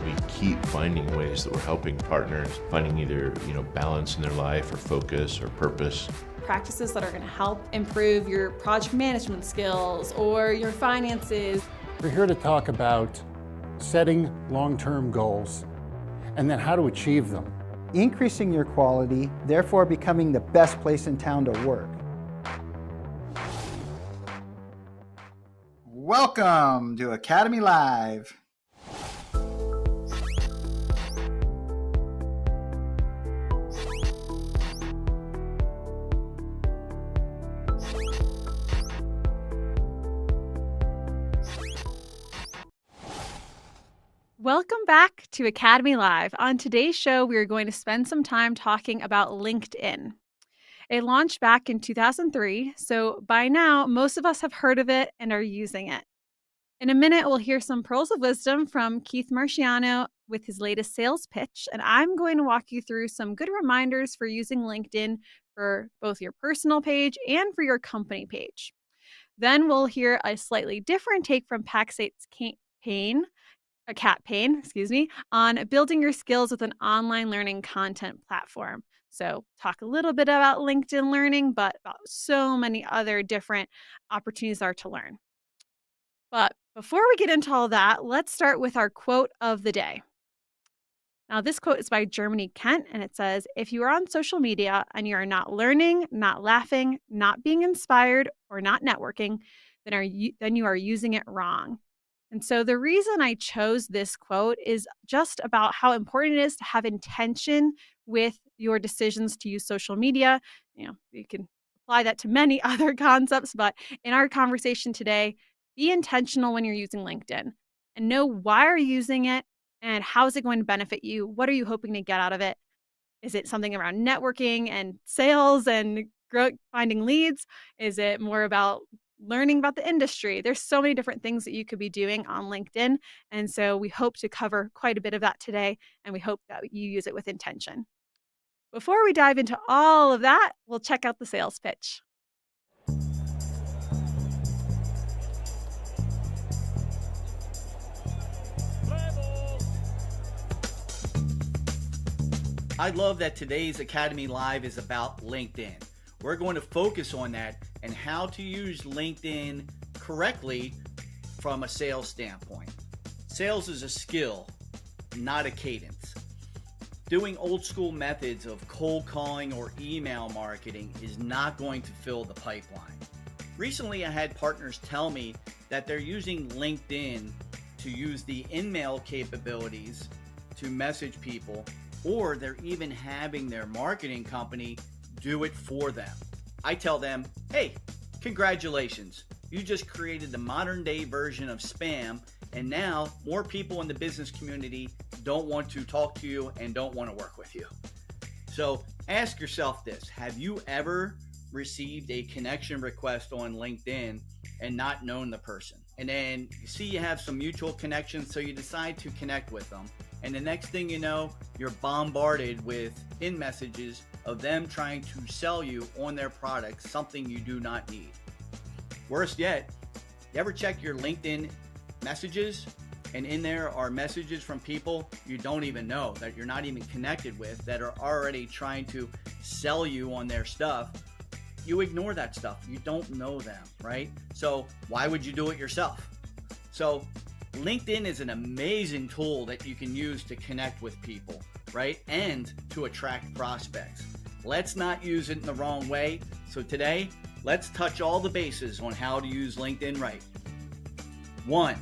we keep finding ways that we're helping partners finding either, balance in their life or focus or purpose. Practices that are going to help improve your project management skills or your finances. We're here to talk about setting long-term goals and then how to achieve them. Increasing your quality, therefore becoming the best place in town to work. Welcome to Academy Live. Welcome back to Academy Live. On today's show, we are going to spend some time talking about LinkedIn. It launched back in 2003, so by now, most of us have heard of it and are using it. In a minute, we'll hear some pearls of wisdom from Keith Marciano with his latest sales pitch, and I'm going to walk you through some good reminders for using LinkedIn for both your personal page and for your company page. Then we'll hear a slightly different take from Pax8's Cat Payne, on building your skills with an online learning content platform. So talk a little bit about LinkedIn learning, but about so many other different opportunities are to learn. But before we get into all that, let's start with our quote of the day. Now, this quote is by Germany Kent, and it says, "If you are on social media and you are not learning, not laughing, not being inspired, or not networking, then you are using it wrong." And so the reason I chose this quote is just about how important it is to have intention with your decisions to use social media. You can apply that to many other concepts, but in our conversation today, be intentional when you're using LinkedIn and know why you're using it and how is it going to benefit you? What are you hoping to get out of it? Is it something around networking and sales and finding leads? Is it more about learning about the industry? There's so many different things that you could be doing on LinkedIn. And so we hope to cover quite a bit of that today, and we hope that you use it with intention. Before we dive into all of that, we'll check out the sales pitch. I love that today's Academy Live is about LinkedIn. We're going to focus on that and how to use LinkedIn correctly from a sales standpoint. Sales is a skill, not a cadence. Doing old school methods of cold calling or email marketing is not going to fill the pipeline. Recently, I had partners tell me that they're using LinkedIn to use the in-mail capabilities to message people, or they're even having their marketing company do it for them. I tell them, hey, congratulations. You just created the modern day version of spam, and now more people in the business community don't want to talk to you and don't want to work with you. So ask yourself this: have you ever received a connection request on LinkedIn and not known the person? And then you see you have some mutual connections, so you decide to connect with them. And the next thing you know, you're bombarded with messages of them trying to sell you on their product something you do not need. Worse yet, you ever check your LinkedIn messages and in there are messages from people you don't even know, that you're not even connected with, that are already trying to sell you on their stuff? You ignore that stuff. You don't know them, right? So why would you do it yourself? So LinkedIn is an amazing tool that you can use to connect with people, right? And to attract prospects. Let's not use it in the wrong way. So today, let's touch all the bases on how to use LinkedIn right. 1,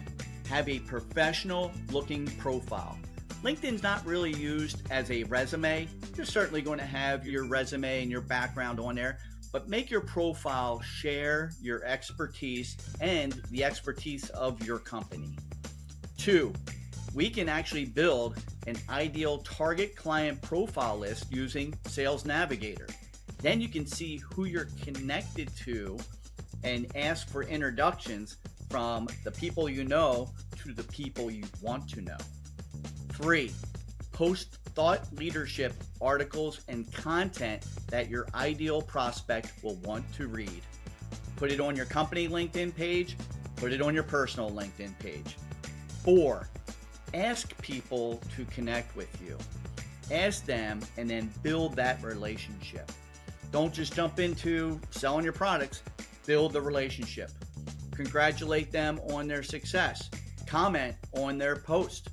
have a professional looking profile. LinkedIn's not really used as a resume. You're certainly going to have your resume and your background on there, but make your profile share your expertise and the expertise of your company. 2, we can actually build an ideal target client profile list using Sales Navigator. Then you can see who you're connected to and ask for introductions from the people you know to the people you want to know. 3, post thought leadership articles and content that your ideal prospect will want to read. Put it on your company LinkedIn page, put it on your personal LinkedIn page. 4, Ask people to connect with you. Ask them and then build that relationship. Don't just jump into selling your products, build the relationship. Congratulate them on their success. Comment on their post.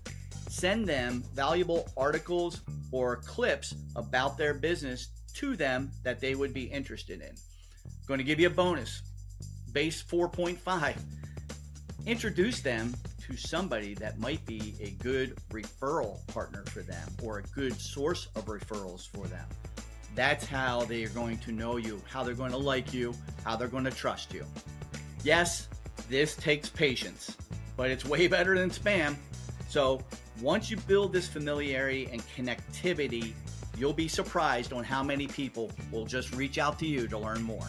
Send them valuable articles or clips about their business to them that they would be interested in. Going to give you a bonus, base 4.5. Introduce them to somebody that might be a good referral partner for them or a good source of referrals for them. That's how they are going to know you, how they're going to like you, how they're going to trust you. Yes, this takes patience, but it's way better than spam. So once you build this familiarity and connectivity, you'll be surprised on how many people will just reach out to you to learn more.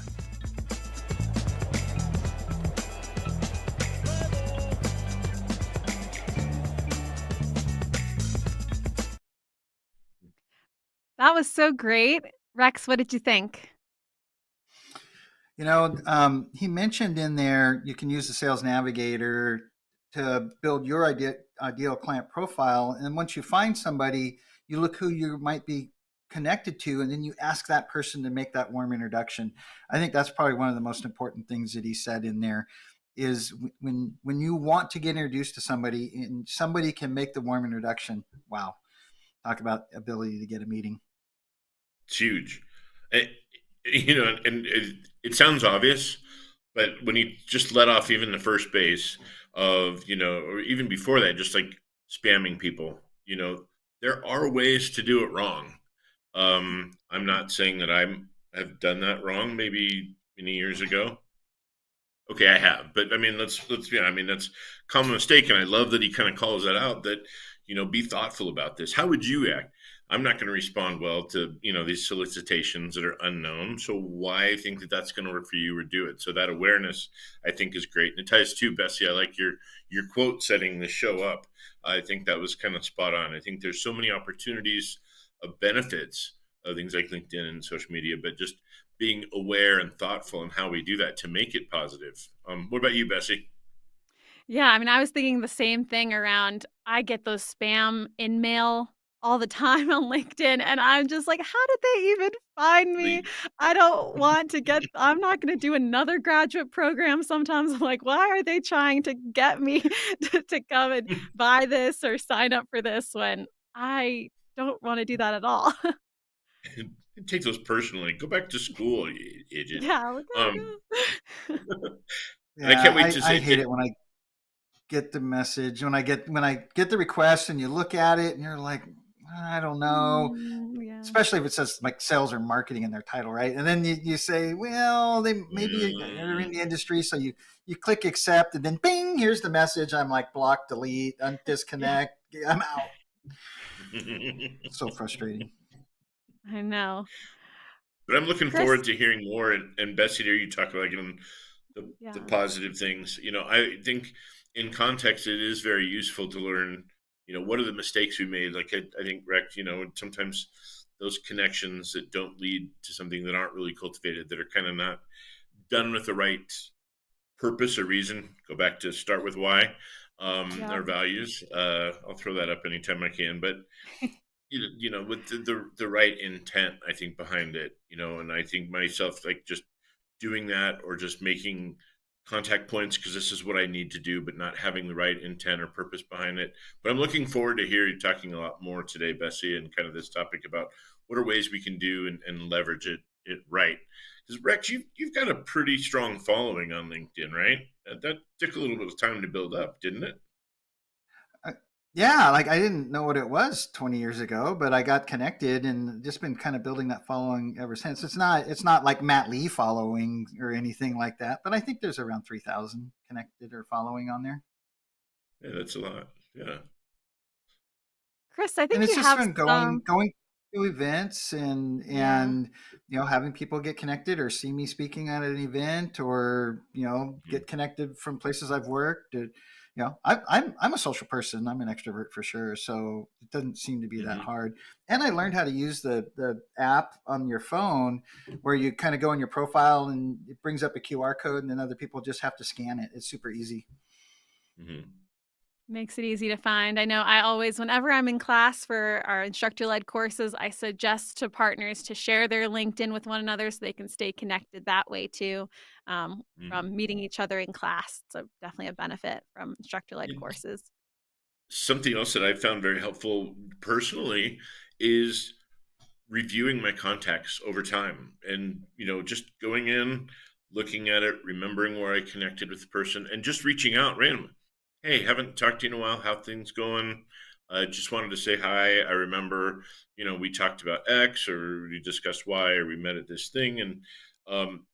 That was so great. Rex, what did you think? He mentioned in there you can use the Sales Navigator to build your ideal client profile. And once you find somebody, you look who you might be connected to, and then you ask that person to make that warm introduction. I think that's probably one of the most important things that he said in there is when you want to get introduced to somebody and somebody can make the warm introduction. Wow. Talk about ability to get a meeting. It's huge. And it sounds obvious, but when you just let off even the first base of, or even before that, just like spamming people, there are ways to do it wrong. I'm not saying that I've done that wrong maybe many years ago. Okay, I have, but I mean, that's a common mistake. And I love that he kind of calls that out that, be thoughtful about this. How would you act? I'm not going to respond well to, these solicitations that are unknown. So why think that that's going to work for you or do it? So that awareness, I think, is great. And it ties to, Bessie, I like your quote setting the show up. I think that was kind of spot on. I think there's so many opportunities of benefits of things like LinkedIn and social media, but just being aware and thoughtful in how we do that to make it positive. What about you, Bessie? Yeah, I mean, I was thinking the same thing around, I get those spam in mail all the time on LinkedIn, and I'm just like, how did they even find me? I don't want to I'm not going to do another graduate program. Sometimes I'm like, why are they trying to get me to come and buy this or sign up for this when I don't want to do that at all? Take those personally. Go back to school, you idiot. Yeah, like, And I can't wait to I say hate it when I get the message, when I get the request and you look at it and you're like, I don't know, yeah. Especially if it says like sales or marketing in their title, right? And then you say, well, they maybe are in the industry, so you click accept, and then bing, here's the message. I'm like, block, delete, disconnect. I'm out. So frustrating. I know. But I'm looking Chris? forward to hearing more. And Bessie, there you talk about the positive things. I think in context, it is very useful to learn, what are the mistakes we made? Like I think, Rex, sometimes those connections that don't lead to something that aren't really cultivated, that are kind of not done with the right purpose or reason. Go back to start with why, our values. I'll throw that up anytime I can, but with the right intent, I think, behind it, and I think myself, like, just doing that or just making contact points because this is what I need to do, but not having the right intent or purpose behind it. But I'm looking forward to hear you talking a lot more today, Bessie, and kind of this topic about what are ways we can do and leverage it right. Because, Rex, you've got a pretty strong following on LinkedIn, right? That took a little bit of time to build up, didn't it? Yeah, like I didn't know what it was 20 years ago, but I got connected and just been kind of building that following ever since. It's not like Matt Lee following or anything like that, but I think there's around 3,000 connected or following on there. Yeah, that's a lot. Yeah. Chris, I think and it's you just have been going to events and having people get connected or see me speaking at an event or get connected from places I've worked. I'm a social person. I'm an extrovert for sure. So it doesn't seem to be that hard. And I learned how to use the app on your phone where you kind of go in your profile and it brings up a QR code and then other people just have to scan it. It's super easy. Mm-hmm. Makes it easy to find. I know I always, whenever I'm in class for our instructor-led courses, I suggest to partners to share their LinkedIn with one another so they can stay connected that way too, Mhm. from meeting each other in class. So definitely a benefit from instructor-led And courses. something else that I found very helpful personally is reviewing my contacts over time and, just going in, looking at it, remembering where I connected with the person, and just reaching out randomly. Hey, haven't talked to you in a while. How things going? Just wanted to say hi. I remember, we talked about X, or we discussed Y, or we met at this thing, and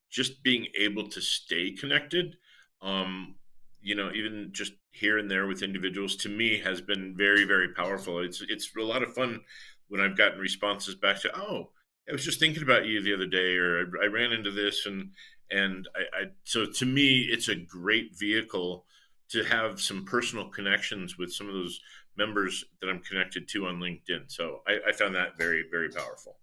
just being able to stay connected. Um, even just here and there with individuals, to me, has been very, very powerful. It's a lot of fun when I've gotten responses back to, oh, I was just thinking about you the other day, or I ran into this, and so to me, it's a great vehicle to have some personal connections with some of those members that I'm connected to on LinkedIn. So I found that very, very powerful.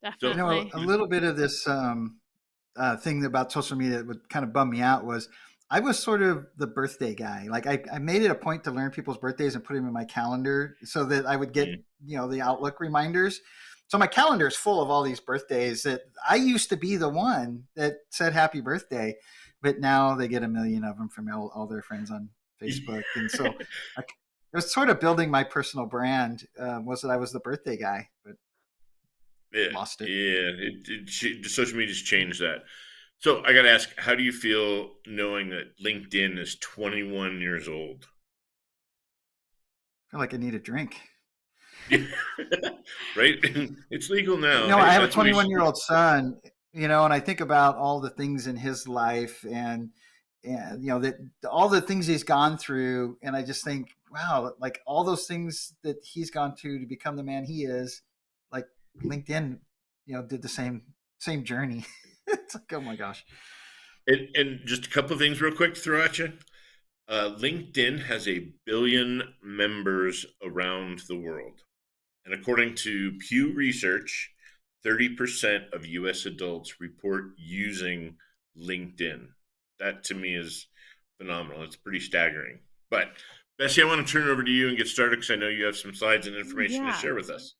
So Definitely. A little bit of this thing about social media that would kind of bum me out was I was sort of the birthday guy. Like I made it a point to learn people's birthdays and put them in my calendar so that I would get, mm, the Outlook reminders. So my calendar is full of all these birthdays that I used to be the one that said happy birthday, but now they get a million of them from all their friends on Facebook. And so it was sort of building my personal brand, was that I was the birthday guy, but yeah, lost it. yeah, social media's changed that. So I got to ask, how do you feel knowing that LinkedIn is 21 years old? I feel like I need a drink. Right? It's legal now. I Hey, have a that's what we 21-year-old son, and I think about all the things in his life and that all the things he's gone through, and I just think, wow, like all those things that he's gone through to become the man he is, like LinkedIn, did the same journey. It's like, oh my gosh. and just a couple of things real quick to throw at you. LinkedIn has 1 billion members around the world. And according to Pew Research, 30% of US adults report using LinkedIn. That to me is phenomenal. It's pretty staggering. But Bessie, I want to turn it over to you and get started because I know you have some slides and information to Yeah. share with us.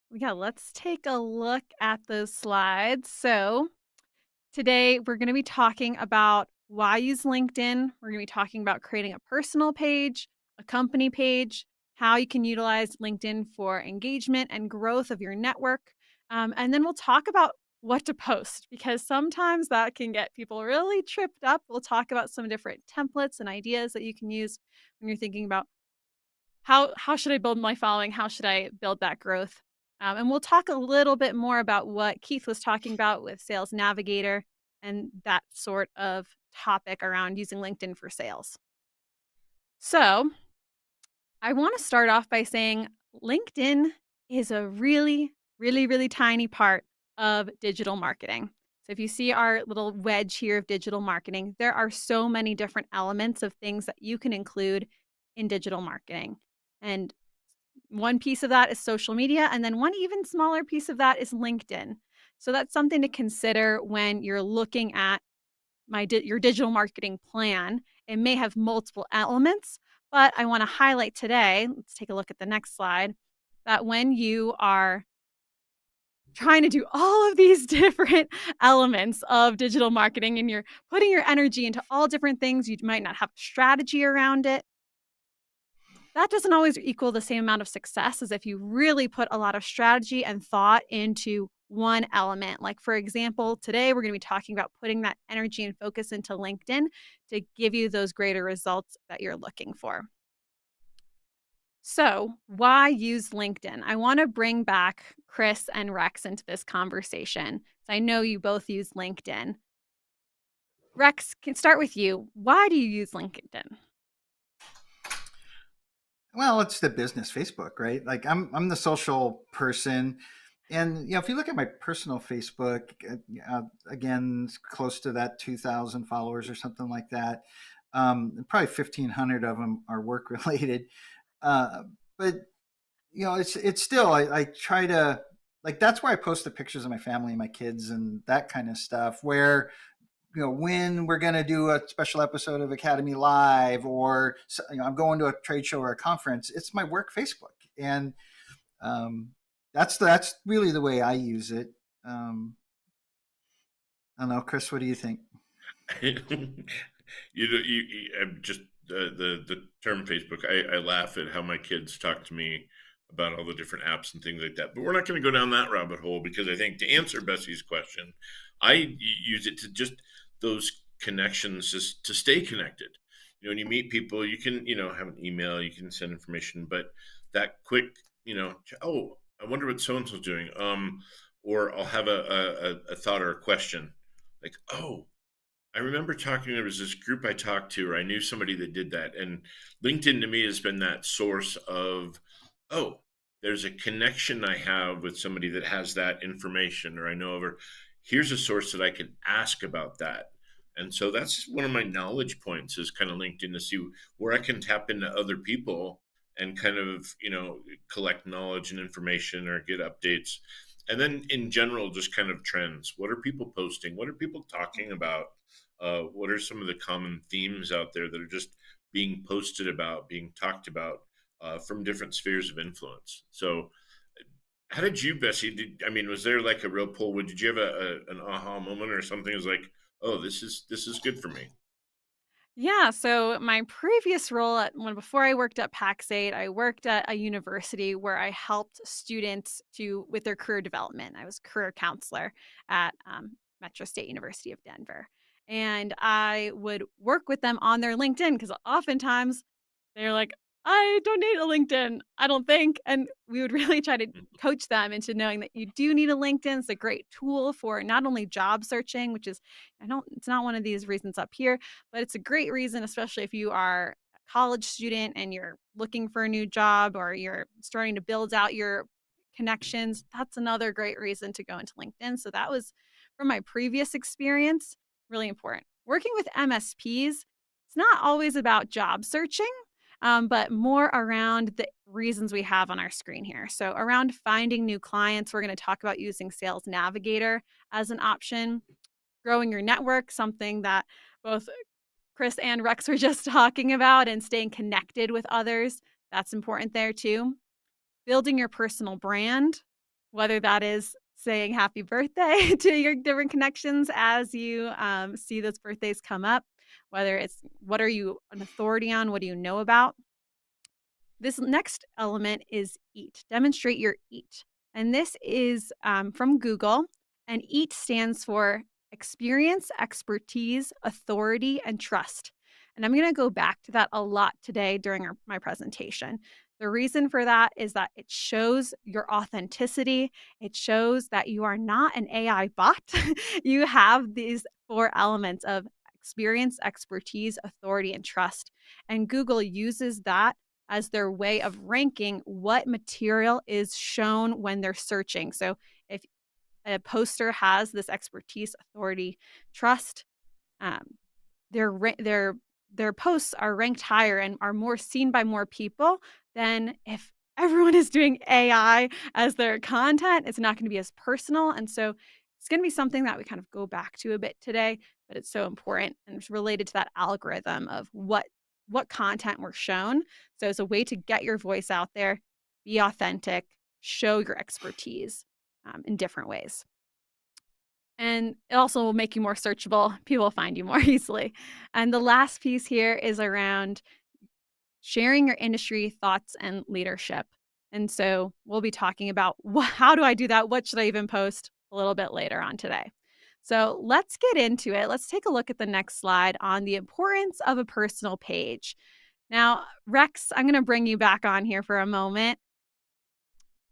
Yeah, let's take a look at those slides. So, today we're going to be talking about why use LinkedIn. We're going to be talking about creating a personal page, a company page, how you can utilize LinkedIn for engagement and growth of your network. And then we'll talk about what to post because sometimes that can get people really tripped up. We'll talk about some different templates and ideas that you can use when you're thinking about how should I build my following? How should I build that growth? And we'll talk a little bit more about what Keith was talking about with Sales Navigator and that sort of topic around using LinkedIn for sales. So, I want to start off by saying LinkedIn is a really, really, really tiny part of digital marketing. So, if you see our little wedge here of digital marketing, there are so many different elements of things that you can include in digital marketing. And one piece of that is social media, and then one even smaller piece of that is LinkedIn. So that's something to consider when you're looking at your digital marketing plan. It may have multiple elements, but I want to highlight today, let's take a look at the next slide, that when you are trying to do all of these different elements of digital marketing and you're putting your energy into all different things, you might not have a strategy around it. That doesn't always equal the same amount of success as if you really put a lot of strategy and thought into one element. Like, for example, today we're going to be talking about putting that energy and focus into LinkedIn to give you those greater results that you're looking for. So, why use LinkedIn? I want to bring back Chris and Rex into this conversation. So I know you both use LinkedIn. Rex, can start with you. Why do you use LinkedIn? Well, it's the business Facebook, right? Like I'm the social person, and if you look at my personal Facebook, again, it's close to that 2,000 followers or something like that. Probably 1,500 of them are work related, uh, but it's still I try to, like, that's where I post the pictures of my family and my kids and that kind of stuff. Where when we're going to do a special episode of Academy Live, or I'm going to a trade show or a conference. It's my work Facebook, and that's really the way I use it. I don't know, Chris, what do you think? Just the term Facebook. I laugh at how my kids talk to me about all the different apps and things like that. But we're not going to go down that rabbit hole, because I think, to answer Bessie's question, I use it to just those connections, just to stay connected. When you meet people, you can have an email, you can send information, but that quick, oh, I wonder what so and so's doing. Or I'll have a thought or a question, like, oh, I remember there was this group I talked to, or I knew somebody that did that. And LinkedIn to me has been that source of, oh, there's a connection I have with somebody that has that information, or I know of her. Here's a source that I can ask about that. And so that's one of my knowledge points, is kind of LinkedIn, to see where I can tap into other people and kind of, collect knowledge and information or get updates. And then in general, just kind of trends. What are people posting? What are people talking about? What are some of the common themes out there that are just being posted about, being talked about from different spheres of influence? So how did you, Bessie, was there like a real pull? Did you have an aha moment or something? It was like, oh, this is good for me. Yeah, so my previous role before I worked at Pax8, I worked at a university where I helped students with their career development. I was a career counselor at Metro State University of Denver, and I would work with them on their LinkedIn, because oftentimes they're like, I don't need a LinkedIn, I don't think. And we would really try to coach them into knowing that you do need a LinkedIn. It's a great tool for not only job searching, which is, it's not one of these reasons up here, but it's a great reason, especially if you are a college student and you're looking for a new job, or you're starting to build out your connections. That's another great reason to go into LinkedIn. So that was, from my previous experience, really important. Working with MSPs, it's not always about job searching, but more around the reasons we have on our screen here. So around finding new clients, we're going to talk about using Sales Navigator as an option. Growing your network, something that both Chris and Rex were just talking about, and staying connected with others. That's important there too. Building your personal brand, whether that is saying happy birthday to your different connections as you see those birthdays come up, whether it's what are you an authority on, what do you know about. This next element is EAT, demonstrate your EAT. And this is from Google, and EAT stands for experience, expertise, authority, and trust. And I'm going to go back to that a lot today during my presentation. The reason for that is that it shows your authenticity. It shows that you are not an AI bot. You have these 4 elements of experience, expertise, authority, and trust. And Google uses that as their way of ranking what material is shown when they're searching. So if a poster has this expertise, authority, trust, their posts are ranked higher and are more seen by more people than if everyone is doing AI as their content. It's not going to be as personal. And so it's going to be something that we kind of go back to a bit today, but it's so important, and it's related to that algorithm of what content we're shown. So it's a way to get your voice out there, be authentic, show your expertise in different ways. And it also will make you more searchable. People will find you more easily. And the last piece here is around sharing your industry thoughts and leadership. And so we'll be talking about how do I do that? What should I even post a little bit later on today? So let's get into it. Let's take a look at the next slide on the importance of a personal page. Now, Rex, I'm going to bring you back on here for a moment.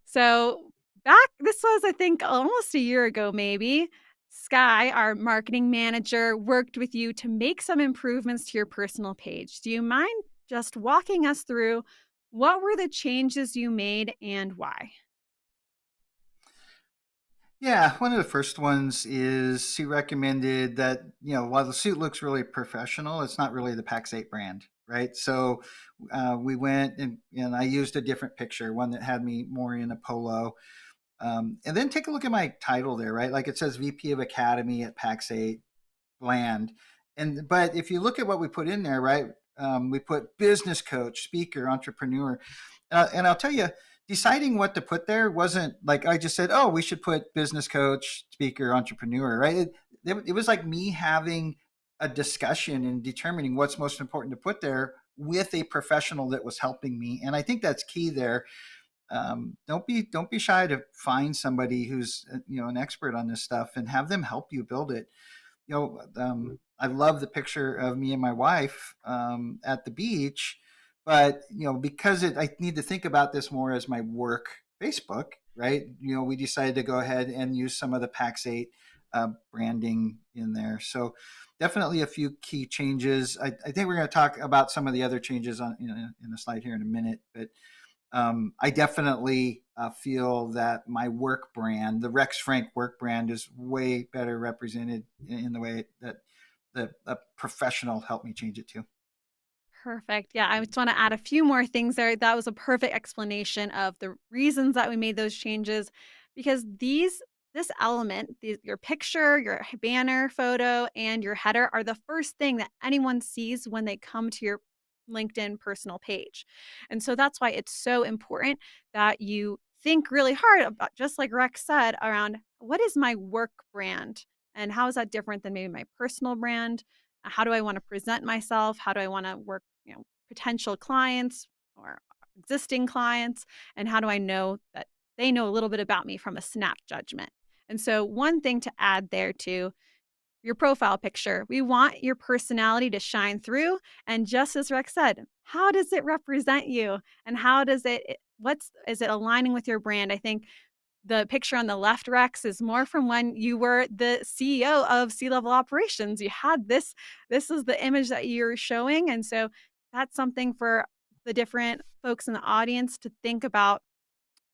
So this was, I think, almost a year ago, maybe. Sky, our marketing manager, worked with you to make some improvements to your personal page. Do you mind just walking us through what were the changes you made and why? Yeah, one of the first ones is she recommended that, while the suit looks really professional, it's not really the Pax8 brand, right? So we went and I used a different picture, one that had me more in a polo. And then take a look at my title there, right? Like it says VP of Academy at Pax8. bland. But if you look at what we put in there, right? We put business coach, speaker, entrepreneur, and I'll tell you, deciding what to put there wasn't like I just said, oh, we should put business coach, speaker, entrepreneur, right? It was like me having a discussion and determining what's most important to put there with a professional that was helping me, and I think that's key there. Don't be shy to find somebody who's an expert on this stuff and have them help you build it. I love the picture of me and my wife at the beach, but because I need to think about this more as my work Facebook, right? We decided to go ahead and use some of the Pax8 branding in there. So definitely a few key changes. I think we're going to talk about some of the other changes on in the slide here in a minute, but I definitely feel that my work brand, the Rex Frank work brand, is way better represented in the way that a professional helped me change it too. Perfect. Yeah, I just want to add a few more things there. That was a perfect explanation of the reasons that we made those changes because this element, your picture, your banner photo, and your header are the first thing that anyone sees when they come to your LinkedIn personal page. And so that's why it's so important that you think really hard about, just like Rex said, around what is my work brand and how is that different than maybe my personal brand? How do I want to present myself? How do I want to work, potential clients or existing clients? And how do I know that they know a little bit about me from a snap judgment? And so one thing to add there too, your profile picture. We want your personality to shine through. And just as Rex said, how does it represent you? And how does is it aligning with your brand? I think the picture on the left, Rex, is more from when you were the CEO of C-level operations. You had this is the image that you're showing. And so that's something for the different folks in the audience to think about.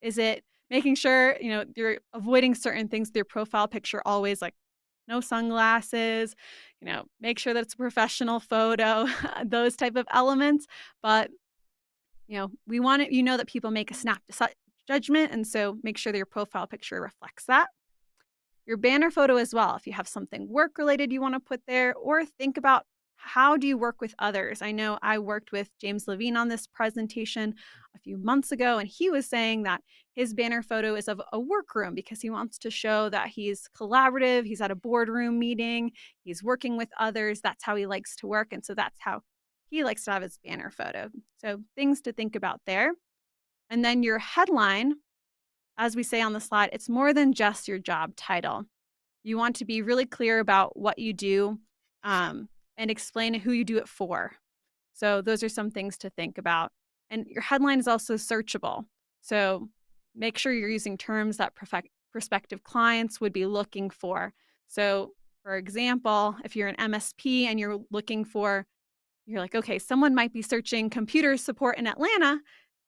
Is it making sure, you're avoiding certain things with your profile picture always, like no sunglasses, make sure that it's a professional photo, those type of elements. But, we want it, that people make a snap judgment. And so make sure that your profile picture reflects that. Your banner photo as well, if you have something work related you want to put there, or think about how do you work with others. I know I worked with James Levine on this presentation a few months ago, and he was saying that his banner photo is of a workroom because he wants to show that he's collaborative, he's at a boardroom meeting, he's working with others. That's how he likes to work. And so that's how he likes to have his banner photo. So things to think about there. And then your headline, as we say on the slide, it's more than just your job title. You want to be really clear about what you do and explain who you do it for. So those are some things to think about. And your headline is also searchable. So make sure you're using terms that prospective clients would be looking for. So for example, if you're an MSP and you're like, okay, someone might be searching computer support in Atlanta.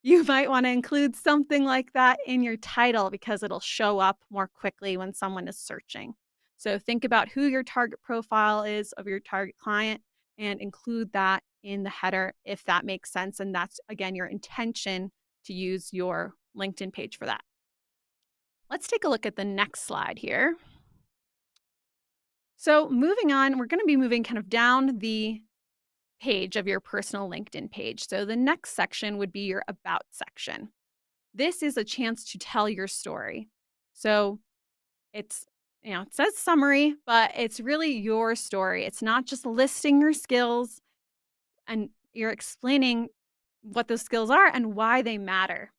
You might want to include something like that in your title because it'll show up more quickly when someone is searching. So think about who your target profile is of your target client and include that in the header if that makes sense. And that's, again, your intention to use your LinkedIn page for that. Let's take a look at the next slide here. So moving on, we're going to be moving kind of down the page of your personal LinkedIn page. So the next section would be your About section. This is a chance to tell your story. So it says summary, but it's really your story. It's not just listing your skills, and you're explaining what those skills are and why they matter.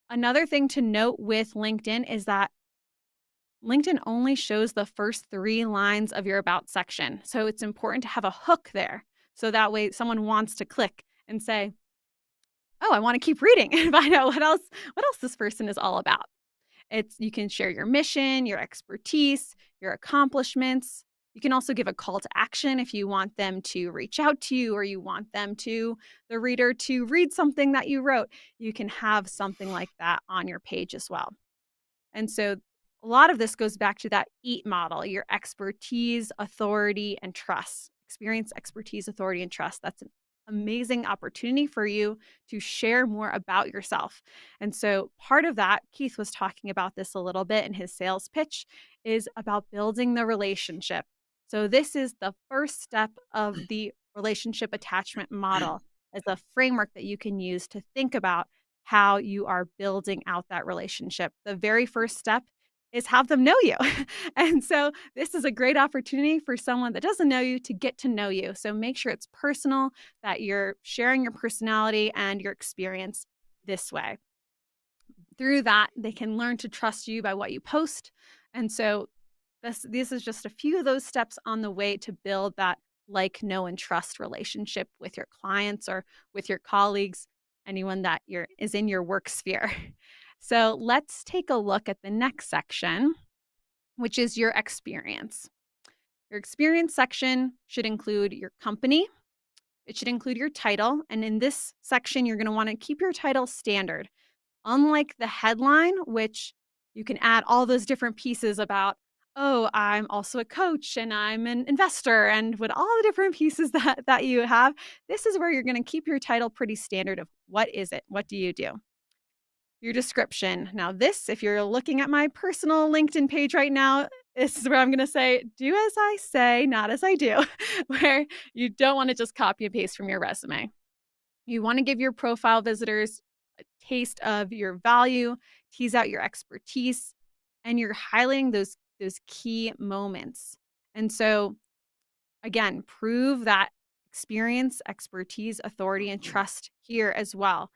Another thing to note with LinkedIn is that LinkedIn only shows the first 3 lines of your About section. So it's important to have a hook there. So that way someone wants to click and say, oh, I want to keep reading and find out what else this person is all about. You can share your mission, your expertise, your accomplishments. You can also give a call to action if you want them to reach out to you or you want the reader to read something that you wrote. You can have something like that on your page as well. And so a lot of this goes back to that EAT model, your expertise, authority, and trust. Experience, expertise, authority, and trust. That's an amazing opportunity for you to share more about yourself. And so part of that, Keith was talking about this a little bit in his sales pitch, is about building the relationship. So this is the first step of the relationship attachment model as a framework that you can use to think about how you are building out that relationship. The very first step is have them know you. And so this is a great opportunity for someone that doesn't know you to get to know you. So make sure it's personal, that you're sharing your personality and your experience this way. Through that, they can learn to trust you by what you post. And so this is just a few of those steps on the way to build that like, know, and trust relationship with your clients or with your colleagues, anyone that is in your work sphere. So let's take a look at the next section, which is your experience. Your experience section should include your company. It should include your title. And in this section, you're going to want to keep your title standard. Unlike the headline, which you can add all those different pieces about, oh, I'm also a coach and I'm an investor, and with all the different pieces that you have, this is where you're going to keep your title pretty standard of what is it? What do you do? Your description. Now, this, if you're looking at my personal LinkedIn page right now, this is where I'm going to say, do as I say, not as I do, where you don't want to just copy and paste from your resume. You want to give your profile visitors a taste of your value, tease out your expertise, and you're highlighting those key moments. And so, again, prove that experience, expertise, authority, and trust here as well.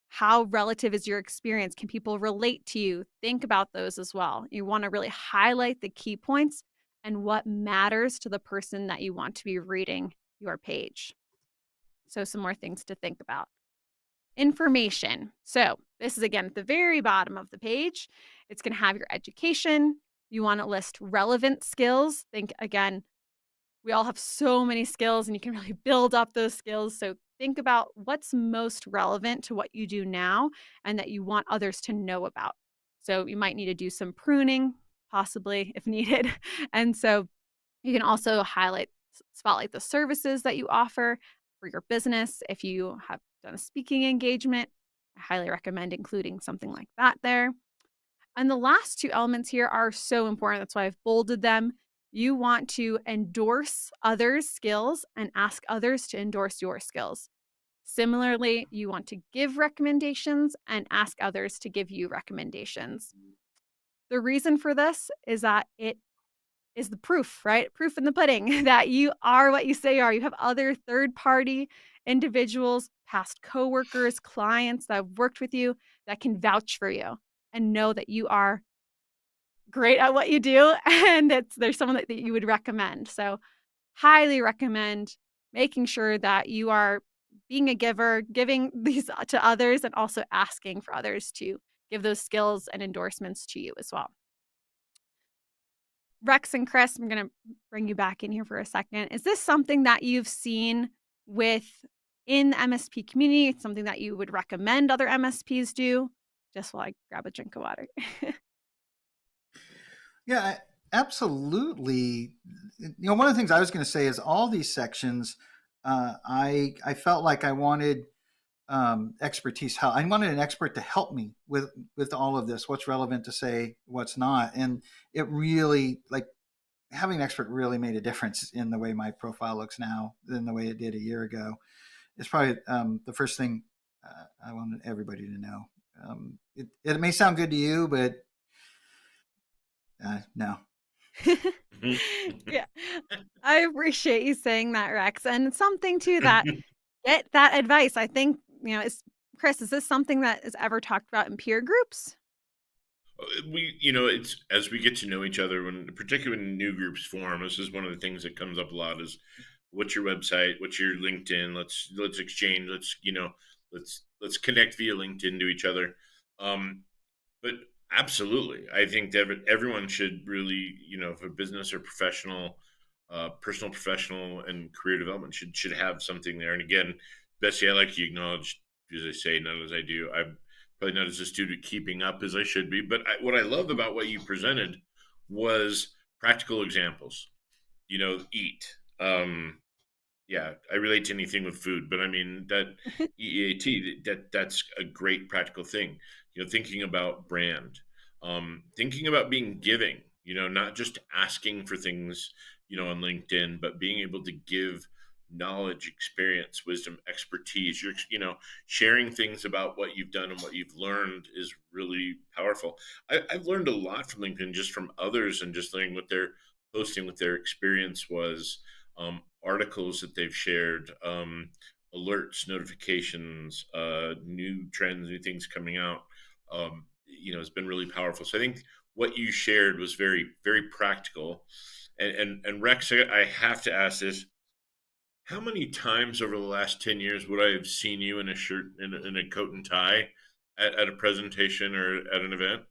How relative is your experience? Can people relate to you? Think about those as well. You want to really highlight the key points and what matters to the person that you want to be reading your page. So some more things to think about. Information. So this is, again, at the very bottom of the page. It's going to have your education. You want to list relevant skills. Think, again, we all have so many skills and you can really build up those skills. So think about what's most relevant to what you do now and that you want others to know about. So you might need to do some pruning, possibly if needed. And so you can also spotlight the services that you offer for your business. If you have done a speaking engagement, I highly recommend including something like that there. And the last two elements here are so important. That's why I've bolded them. You want to endorse others' skills and ask others to endorse your skills. Similarly, you want to give recommendations and ask others to give you recommendations. The reason for this is that it is the proof, right? Proof in the pudding that you are what you say you are. You have other third-party individuals, past coworkers, clients that have worked with you that can vouch for you and know that you are great at what you do and there's someone that you would recommend. So highly recommend making sure that you are being a giver, giving these to others, and also asking for others to give those skills and endorsements to you as well. Rex and Chris, I'm going to bring you back in here for a second. Is this something that you've seen in the MSP community? It's something that you would recommend other MSPs do? Just while I grab a drink of water. Yeah, absolutely. One of the things I was going to say is all these sections, I felt like I wanted expertise. I wanted an expert to help me with all of this. What's relevant to say, what's not, and it really, like, having an expert really made a difference in the way my profile looks now than the way it did a year ago. It's probably the first thing I wanted everybody to know. It may sound good to you, but no. Yeah, I appreciate you saying that, Rex. And something too that get that advice. I think, Chris, is this something that is ever talked about in peer groups? It's as we get to know each other, particularly when new groups form, this is one of the things that comes up a lot is, what's your website? What's your LinkedIn? Let's exchange. Let's connect via LinkedIn to each other. But absolutely, I think that everyone should really, if a business or professional, personal, professional, and career development should have something there. And again, Bessie, I like you acknowledge, as I say, not as I do. I'm probably not as astute at keeping up as I should be. But what I love about what you presented was practical examples. Eat. Yeah, I relate to anything with food, but I mean that EEAT, that's a great practical thing. Thinking about brand, thinking about being giving. Not just asking for things. on LinkedIn, but being able to give knowledge, experience, wisdom, expertise, you're, sharing things about what you've done and what you've learned is really powerful. I've learned a lot from LinkedIn, just from others, and just learning what they're posting, what their experience was, articles that they've shared, alerts, notifications, new trends, new things coming out. It's been really powerful. So I think what you shared was very, very practical. And Rex, I have to ask this: how many times over the last 10 years would I have seen you in a shirt, in a coat and tie at a presentation or at an event?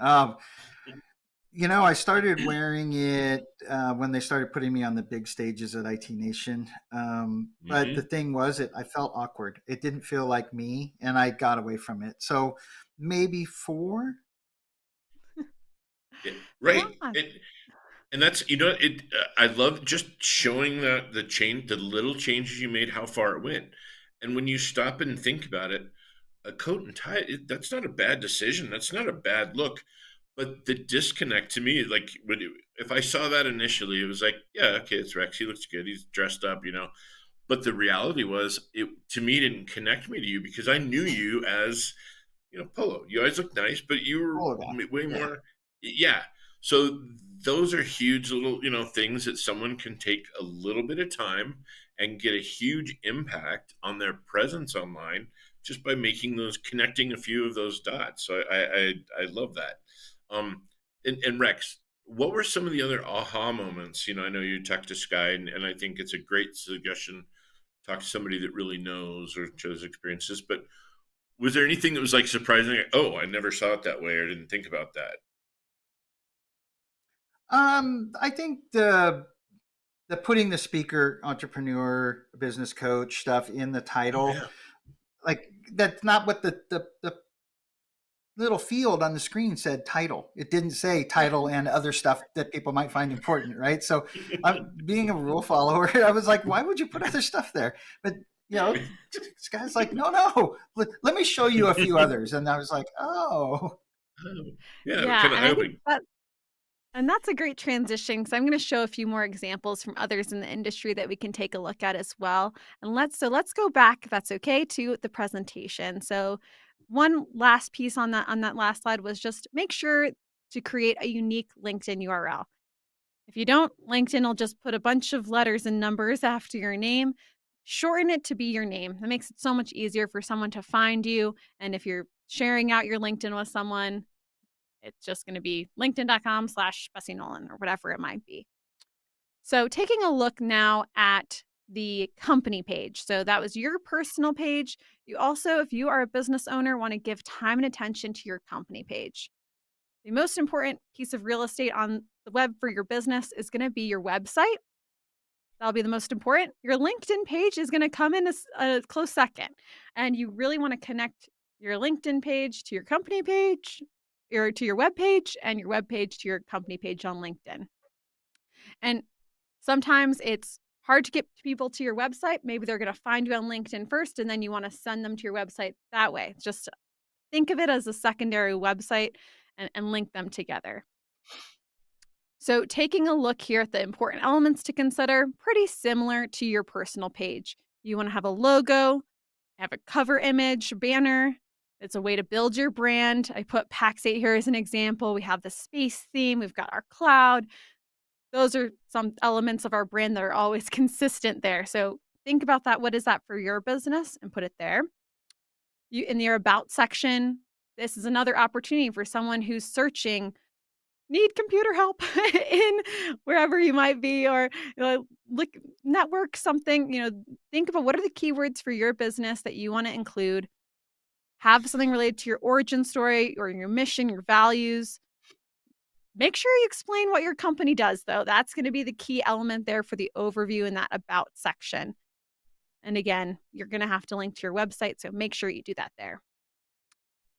Um, I started wearing it when they started putting me on the big stages at IT Nation. But the Hmm. thing was, I felt awkward. It didn't feel like me, and I got away from it. So maybe 4. Right. Yeah. And that's, I love just showing the change, the little changes you made, how far it went. And when you stop and think about it, a coat and tie, that's not a bad decision. That's not a bad look. But the disconnect to me, like if I saw that initially, it was like, yeah, okay, it's Rex. He looks good. He's dressed up, But the reality was, it to me didn't connect me to you because I knew you as, Polo. You always look nice, but you were All of that. way Yeah. more, yeah. So those are huge little, things that someone can take a little bit of time and get a huge impact on their presence online just by making those, connecting a few of those dots. So I love that. Um, and Rex, what were some of the other aha moments? I know you talked to Sky, and I think it's a great suggestion. Talk to somebody that really knows or shows experiences. But was there anything that was like surprising? Like, oh, I never saw it that way, or didn't think about that. I think the putting the speaker, entrepreneur, business coach stuff in the Oh title, yeah. like that's not what the little field on the screen said title. It didn't say title and other stuff that people might find important, right? So, being a rule follower, I was like, why would you put other stuff there? But this guy's like, no, let me show you a few others, and I was like, oh, Yeah, Yeah, kind of and eye I think opening. that's a great transition because I'm going to show a few more examples from others in the industry that we can take a look at as well. And let's go back, if that's okay, to the presentation. So one last piece on that last slide was just make sure to create a unique LinkedIn URL. If you don't, LinkedIn will just put a bunch of letters and numbers after your name. Shorten it to be your name. That makes it so much easier for someone to find you. And if you're sharing out your LinkedIn with someone, it's just going to be linkedin.com/Bessie Nolan or whatever it might be. So taking a look now at the company page. So that was your personal page. You also, if you are a business owner, want to give time and attention to your company page. The most important piece of real estate on the web for your business is going to be your website. That'll be the most important. Your LinkedIn page is going to come in a close second. And you really want to connect your LinkedIn page to your company page or to your web page and your web page to your company page on LinkedIn. And sometimes it's hard to get people to your website. Maybe they're going to find you on LinkedIn first, and then you want to send them to your website that way. Just think of it as a secondary website and link them together. So taking a look here at the important elements to consider, pretty similar to your personal page. You want to have a logo, have a cover image, banner. It's a way to build your brand. I put Pax8 here as an example. We have the space theme. We've got our cloud. Those are some elements of our brand that are always consistent there. So think about that. What is that for your business? And put it there. You in your about section, this is another opportunity for someone who's searching, need computer help in wherever you might be, or look, network something, think about what are the keywords for your business that you want to include. Have something related to your origin story or your mission, your values. Make sure you explain what your company does, though. That's going to be the key element there for the overview in that about section. And again, you're going to have to link to your website, so make sure you do that there.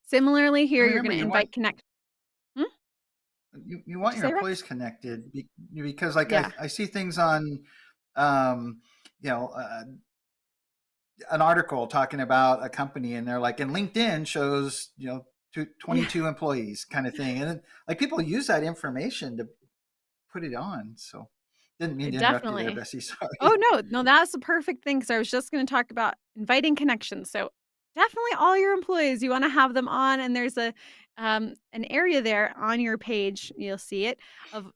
Similarly here, and you're remember, going to invite connect. you What'd want you your say, Rex? employees connected because, like, Yeah. I see things on, um, you know, an article talking about a company, and they're like, and LinkedIn shows, 22 employees kind of thing. And then, like, people use that information to put it on. So didn't mean to interrupt you there, Definitely. Bessie. Sorry. Oh, no, that's the perfect thing. So I was just going to talk about inviting connections. So definitely all your employees, you want to have them on, and there's an area there on your page. You'll see it of.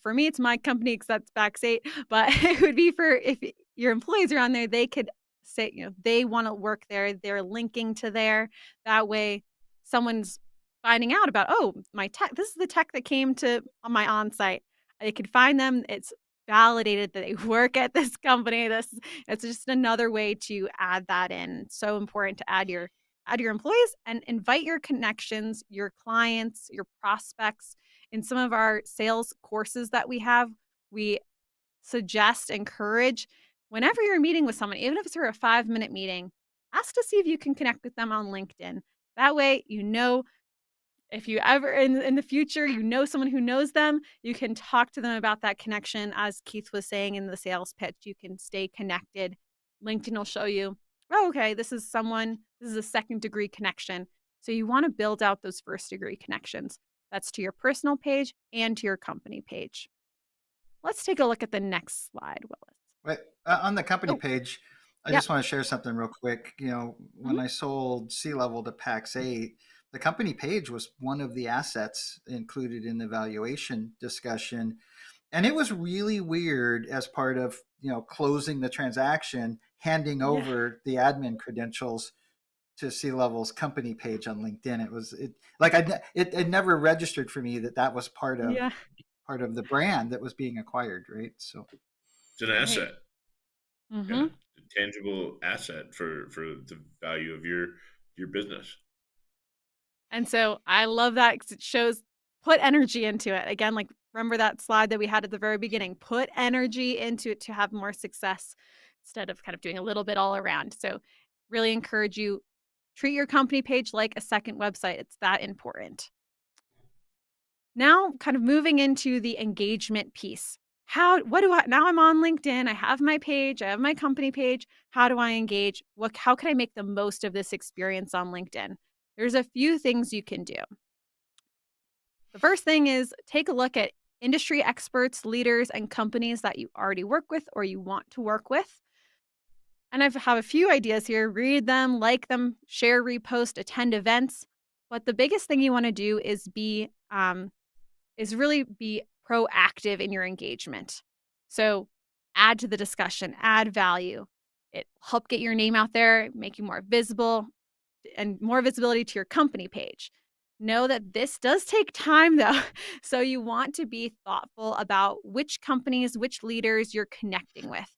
For me, it's my company because that's Pax8, but it would be for if your employees are on there, they could say, they want to work there. They're linking to there. That way, someone's finding out about, oh, my tech. This is the tech that came to on my on-site. They could find them. It's validated that they work at this company. It's just another way to add that in. It's so important to add your employees and invite your connections, your clients, your prospects. In some of our sales courses that we have, we suggest, encourage, whenever you're meeting with someone, even if it's for a 5-minute meeting, ask to see if you can connect with them on LinkedIn. That way, if you ever in the future, someone who knows them, you can talk to them about that connection. As Keith was saying in the sales pitch, you can stay connected. LinkedIn will show you, oh, okay, this is a second-degree connection. So you want to build out those first-degree connections. That's to your personal page and to your company page. Let's take a look at the next slide, Willis. Wait, on the company page, I yeah. just want to share something real quick. When I sold C-Level to Pax8, the company page was one of the assets included in the valuation discussion. And it was really weird as part of, closing the transaction, handing over the admin credentials to C-Level's company page on LinkedIn. It never registered for me that was part of the brand that was being acquired, right? So it's an asset. Mm-hmm. Yeah, a tangible asset for the value of your business. And so I love that because it shows, put energy into it. Again, like remember that slide that we had at the very beginning, put energy into it to have more success instead of kind of doing a little bit all around. So really encourage you, treat your company page like a second website. It's that important. Now kind of moving into the engagement piece. Now I'm on LinkedIn, I have my page, I have my company page. How do I engage? How can I make the most of this experience on LinkedIn? There's a few things you can do. The first thing is take a look at industry experts, leaders, and companies that you already work with or you want to work with. And I have a few ideas here. Read them, like them, share, repost, attend events. But the biggest thing you want to do is really be proactive in your engagement. So add to the discussion, add value. It help get your name out there, make you more visible, and more visibility to your company page. Know that this does take time though. So you want to be thoughtful about which companies, which leaders you're connecting with.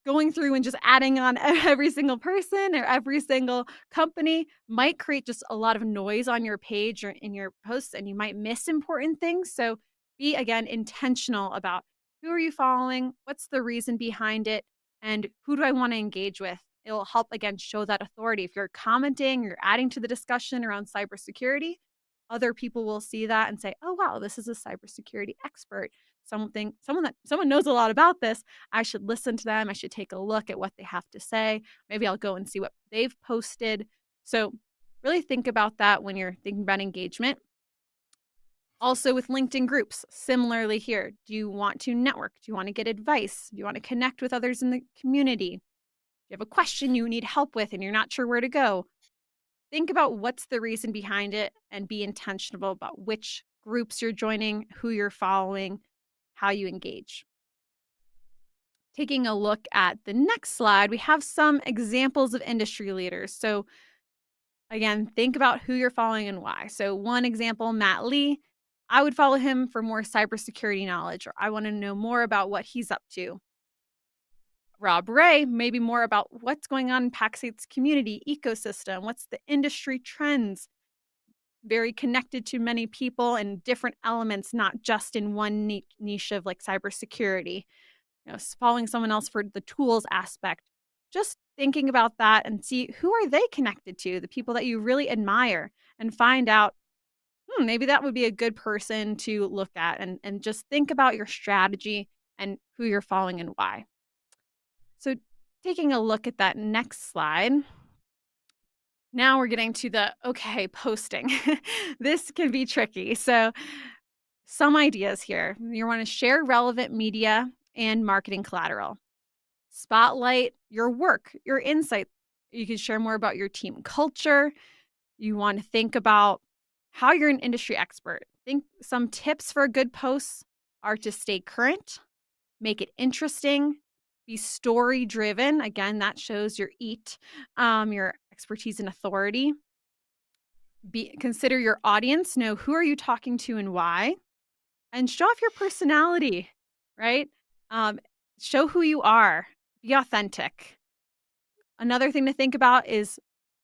Going through and just adding on every single person or every single company might create just a lot of noise on your page or in your posts, and you might miss important things. So be, again, intentional about who are you following, what's the reason behind it, and who do I want to engage with. It will help, again, show that authority. If you're commenting, you're adding to the discussion around cybersecurity, other people will see that and say, oh, wow, this is a cybersecurity expert. Someone knows a lot about this. I should listen to them. I should take a look at what they have to say. Maybe I'll go and see what they've posted. So really think about that when you're thinking about engagement. Also with LinkedIn groups, similarly here, do you want to network? Do you want to get advice? Do you want to connect with others in the community? Do you have a question you need help with and you're not sure where to go? Think about what's the reason behind it and be intentional about which groups you're joining, who you're following, how you engage. Taking a look at the next slide, we have some examples of industry leaders. So again, think about who you're following and why. So one example, Matt Lee, I would follow him for more cybersecurity knowledge, or I want to know more about what he's up to. Rob Ray, maybe more about what's going on in Pax8's community ecosystem. What's the industry trends? Very connected to many people and different elements, not just in one niche of like cybersecurity. Following someone else for the tools aspect. Just thinking about that and see who are they connected to, the people that you really admire, and find out, maybe that would be a good person to look at, and just think about your strategy and who you're following and why. So taking a look at that next slide. Now we're getting to posting. This can be tricky. So Some ideas here. You want to share relevant media and marketing collateral. Spotlight your work, your insight. You can share more about your team culture. You want to think about how you're an industry expert. Think some tips for a good post are to stay current, make it interesting, be story driven. Again, that shows your your expertise and authority. Consider your audience, know who are you talking to and why, and show off your personality, right? Um, show who you are, be authentic. Another thing to think about is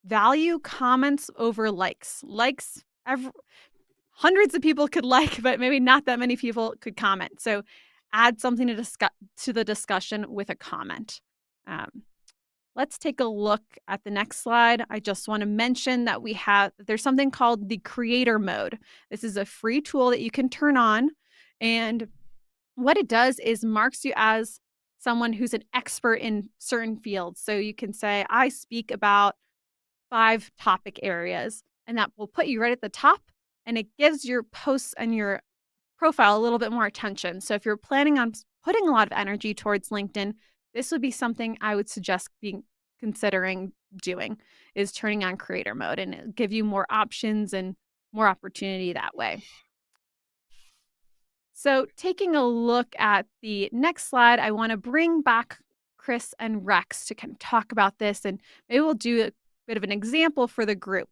value comments over likes. Hundreds of people could like, but maybe not that many people could comment. So add something to the discussion with a comment. Um, let's take a look at the next slide. I just want to mention that there's something called the creator mode. This is a free tool that you can turn on. And what it does is marks you as someone who's an expert in certain fields. So you can say, I speak about 5 topic areas, and that will put you right at the top, and it gives your posts and your profile a little bit more attention. So if you're planning on putting a lot of energy towards LinkedIn, this would be something I would suggest considering doing, is turning on creator mode, and it'll give you more options and more opportunity that way. So taking a look at the next slide, I want to bring back Chris and Rex to kind of talk about this, and maybe we'll do a bit of an example for the group.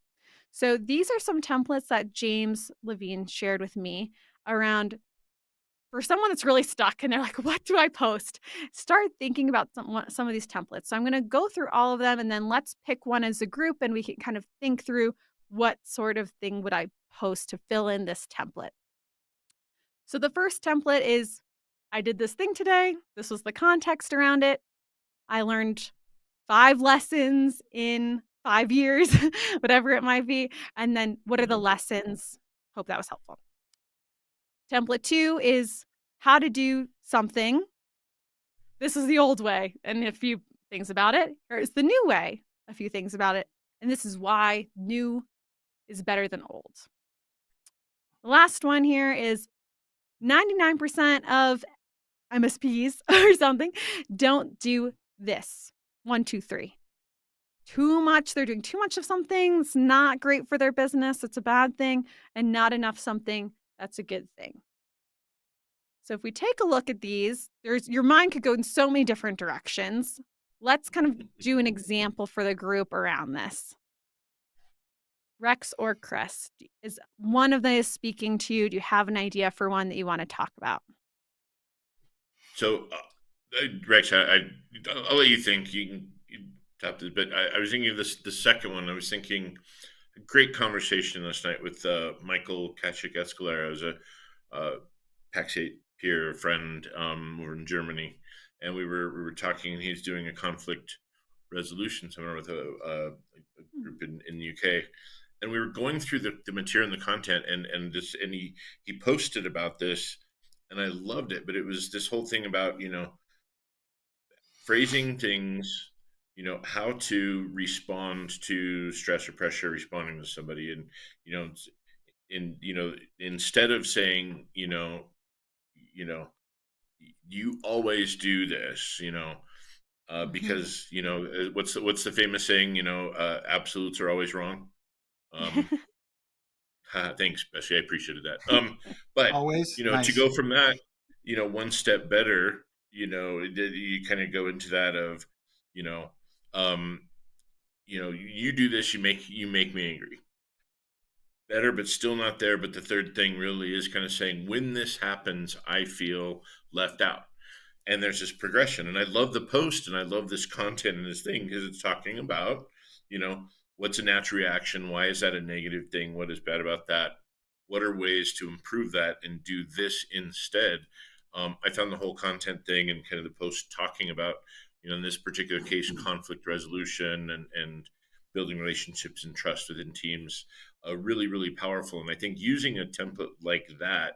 So these are some templates that James Levine shared with me around for someone that's really stuck and they're like, what do I post? Start thinking about some of these templates. So I'm going to go through all of them, and then let's pick one as a group, and we can kind of think through what sort of thing would I post to fill in this template. So the first template is, I did this thing today. This was the context around it. I learned 5 lessons in 5 years, whatever it might be. And then what are the lessons? Hope that was helpful. Template 2 is how to do something. This is the old way and a few things about it. Here's the new way, a few things about it. And this is why new is better than old. The last one here is 99% of MSPs or something don't do this. 1, 2, 3. Too much. They're doing too much of something. It's not great for their business. It's a bad thing. And not enough something. That's a good thing. So if we take a look at these, your mind could go in so many different directions. Let's kind of do an example for the group around this. Rex or Chris, is one of these speaking to you? Do you have an idea for one that you want to talk about? So, Rex, I'll let you think. You can top this, but I was thinking of the second one. I was thinking a great conversation last night with Michael Kachik-Escalera, who's a Pax8 peer friend. We're in Germany, and we were talking, and he's doing a conflict resolution seminar with a group in the UK. And we were going through the material and the content, and he posted about this, and I loved it. But it was this whole thing about phrasing things, how to respond to stress or pressure, responding to somebody, and instead of saying you always do this, because what's the famous saying, absolutes are always wrong. Thanks, Bessie. I appreciated that. But Always nice. To go from that, one step better, you kind of go into that of, you do this, you make me angry. Better, but still not there. But the third thing really is kind of saying, when this happens, I feel left out. And there's this progression. And I love the post, and I love this content and this thing, because it's talking about, what's a natural reaction? Why is that a negative thing? What is bad about that? What are ways to improve that and do this instead? I found the whole content thing and kind of the post talking about, in this particular case, conflict resolution and building relationships and trust within teams, really, really powerful. And I think using a template like that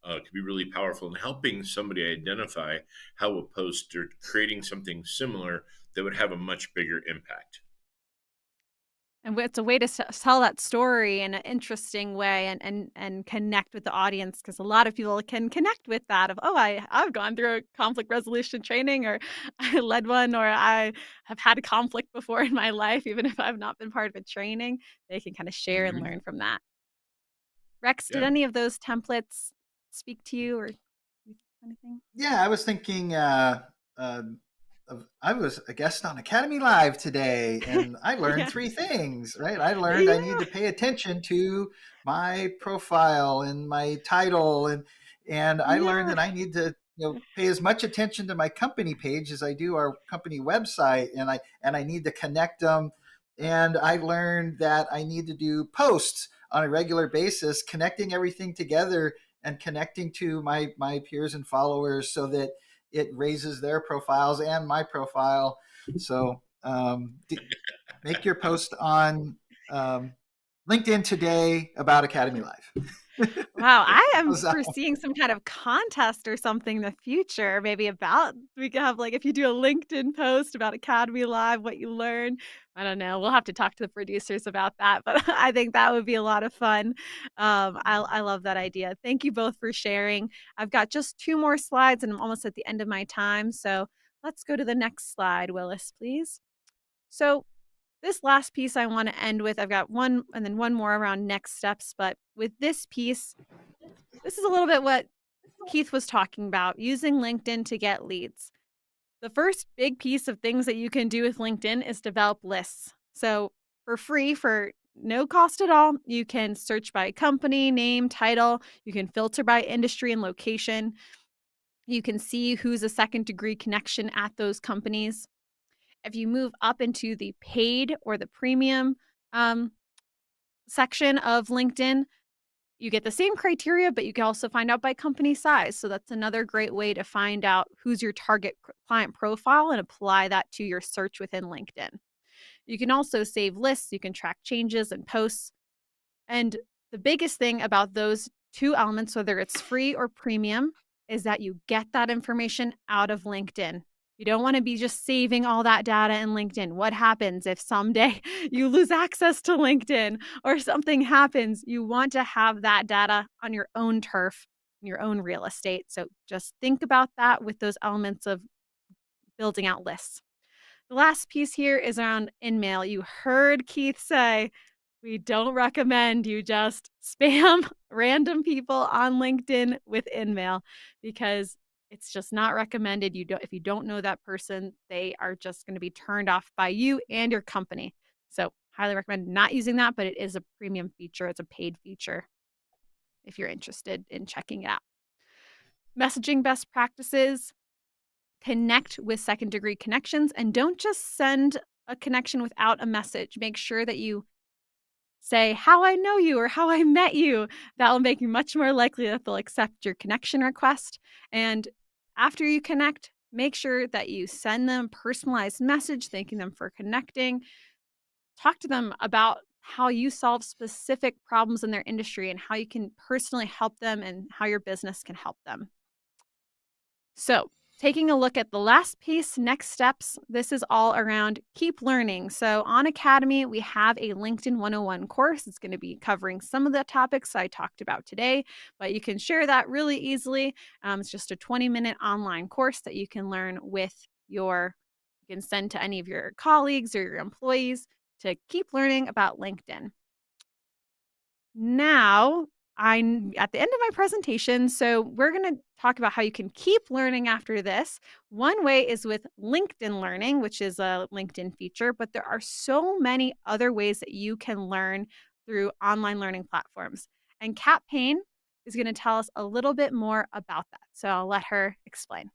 could be really powerful in helping somebody identify how a post or creating something similar that would have a much bigger impact. And it's a way to tell that story in an interesting way and connect with the audience, because a lot of people can connect with that of, oh, I've gone through a conflict resolution training, or I led one, or I have had a conflict before in my life, even if I've not been part of a training. They can kind of share and Hmm. learn from that. Rex, did Yeah. any of those templates speak to you or anything? Yeah, I was thinking. I was a guest on Academy Live today, and I learned Yeah. 3 things. Right, I learned I need Yeah. to pay attention to my profile and my title, and I learned Yeah. that I need to pay as much attention to my company page as I do our company website, and I need to connect them. And I learned that I need to do posts on a regular basis, connecting everything together and connecting to my peers and followers so that it raises their profiles and my profile. So make your post on LinkedIn today about Academy Live. Wow, I am How's that one? foreseeing some kind of contest or something in the future, maybe about we could have, like, if you do a LinkedIn post about Academy Live, what you learn. I don't know. We'll have to talk to the producers about that, but I think that would be a lot of fun. I love that idea. Thank you both for sharing. I've got just 2 more slides, and I'm almost at the end of my time, so let's go to the next slide, Willis, please. So this last piece I want to end with, I've got one and then one more around next steps, but with this piece, this is a little bit what Keith was talking about, using LinkedIn to get leads. The first big piece of things that you can do with LinkedIn is develop lists. So, for free, for no cost at all, you can search by company, name, title. You can filter by industry and location. You can see who's a second degree connection at those companies. If you move up into the paid or the premium um, section of LinkedIn, you get the same criteria, but you can also find out by company size. So that's another great way to find out who's your target client profile and apply that to your search within LinkedIn. You can also save lists, you can track changes and posts. And the biggest thing about those 2 elements, whether it's free or premium, is that you get that information out of LinkedIn. You don't want to be just saving all that data in LinkedIn. What happens if someday you lose access to LinkedIn or something happens? You want to have that data on your own turf, in your own real estate. So just think about that with those elements of building out lists. The last piece here is around InMail. You heard Keith say, we don't recommend you just spam random people on LinkedIn with InMail, because it's just not recommended. If you don't know that person, they are just going to be turned off by you and your company. So highly recommend not using that, but it is a premium feature. It's a paid feature if you're interested in checking it out. Messaging best practices: connect with second degree connections, and don't just send a connection without a message. Make sure that you say how I know you or how I met you. That will make you much more likely that they'll accept your connection request. And after you connect, make sure that you send them a personalized message thanking them for connecting. Talk to them about how you solve specific problems in their industry and how you can personally help them and how your business can help them. So, taking a look at the last piece, next steps, this is all around keep learning. So, on Academy, we have a LinkedIn 101 course. It's going to be covering some of the topics I talked about today, but you can share that really easily. It's just a 20-minute online course that you can learn with you can send to any of your colleagues or your employees to keep learning about LinkedIn. Now, I'm at the end of my presentation, so we're going to talk about how you can keep learning after this. One way is with LinkedIn Learning, which is a LinkedIn feature, but there are so many other ways that you can learn through online learning platforms. And Kat Payne is going to tell us a little bit more about that. So I'll let her explain.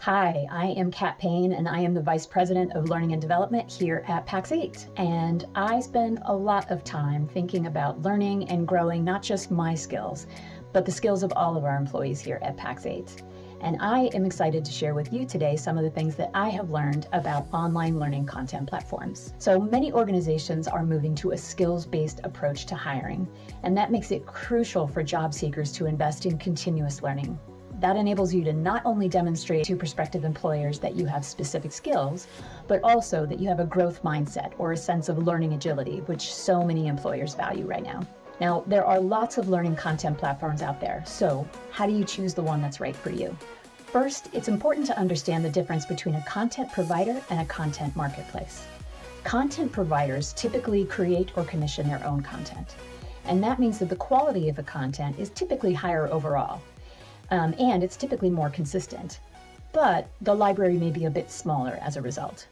Hi, I am Kat Payne, and I am the Vice President of Learning and Development here at Pax8. And I spend a lot of time thinking about learning and growing not just my skills, but the skills of all of our employees here at Pax8. And I am excited to share with you today some of the things that I have learned about online learning content platforms. So many organizations are moving to a skills-based approach to hiring, and that makes it crucial for job seekers to invest in continuous learning. That enables you to not only demonstrate to prospective employers that you have specific skills, but also that you have a growth mindset or a sense of learning agility, which so many employers value right now. Now, there are lots of learning content platforms out there, so how do you choose the one that's right for you? First, it's important to understand the difference between a content provider and a content marketplace. Content providers typically create or commission their own content, and that means that the quality of the content is typically higher overall. And it's typically more consistent, but the library may be a bit smaller as a result.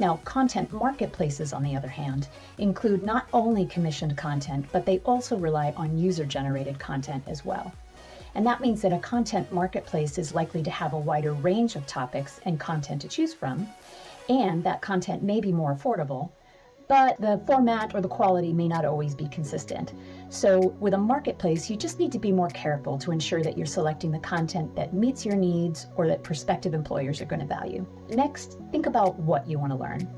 Now, content marketplaces, on the other hand, include not only commissioned content, but they also rely on user-generated content as well. And that means that a content marketplace is likely to have a wider range of topics and content to choose from, and that content may be more affordable, but the format or the quality may not always be consistent. So with a marketplace, you just need to be more careful to ensure that you're selecting the content that meets your needs or that prospective employers are going to value. Next, think about what you want to learn.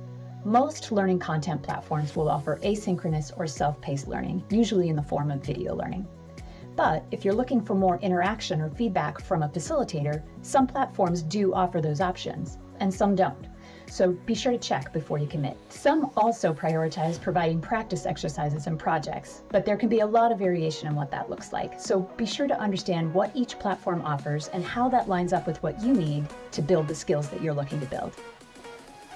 Most learning content platforms will offer asynchronous or self-paced learning, usually in the form of video learning. But if you're looking for more interaction or feedback from a facilitator, some platforms do offer those options, and some don't. So be sure to check before you commit. Some also prioritize providing practice exercises and projects, but there can be a lot of variation in what that looks like. So be sure to understand what each platform offers and how that lines up with what you need to build the skills that you're looking to build.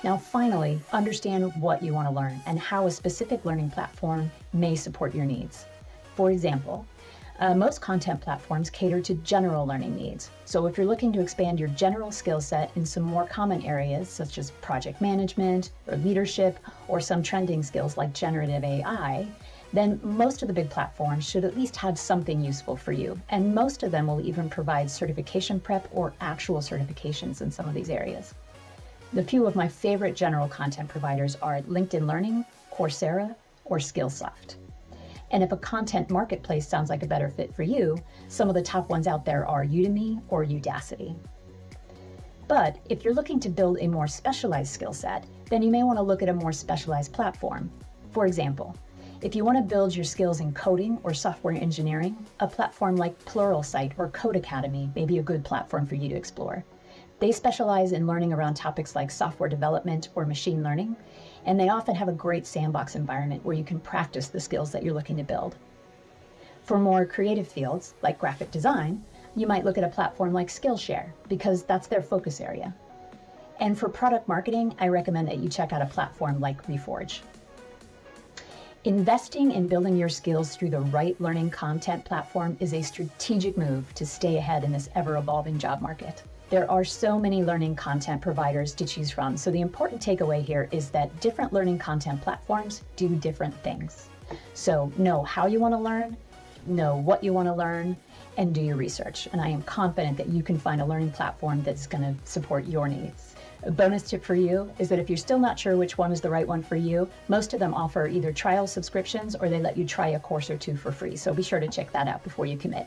Now, finally, understand what you want to learn and how a specific learning platform may support your needs. For example, most content platforms cater to general learning needs. So if you're looking to expand your general skill set in some more common areas, such as project management or leadership, or some trending skills like generative AI, then most of the big platforms should at least have something useful for you. And most of them will even provide certification prep or actual certifications in some of these areas. The few of my favorite general content providers are LinkedIn Learning, Coursera, or Skillsoft. And if a content marketplace sounds like a better fit for you, some of the top ones out there are Udemy or Udacity. But if you're looking to build a more specialized skill set, then you may want to look at a more specialized platform. For example, if you want to build your skills in coding or software engineering, a platform like Pluralsight or Code Academy may be a good platform for you to explore. They specialize in learning around topics like software development or machine learning, and they often have a great sandbox environment where you can practice the skills that you're looking to build. For more creative fields, like graphic design, you might look at a platform like Skillshare, because that's their focus area. And for product marketing, I recommend that you check out a platform like Reforge. Investing in building your skills through the right learning content platform is a strategic move to stay ahead in this ever-evolving job market. There are so many learning content providers to choose from, so the important takeaway here is that different learning content platforms do different things. So know how you want to learn, know what you want to learn, and do your research. And I am confident that you can find a learning platform that's going to support your needs. A bonus tip for you is that if you're still not sure which one is the right one for you, most of them offer either trial subscriptions or they let you try a course or two for free. So be sure to check that out before you commit.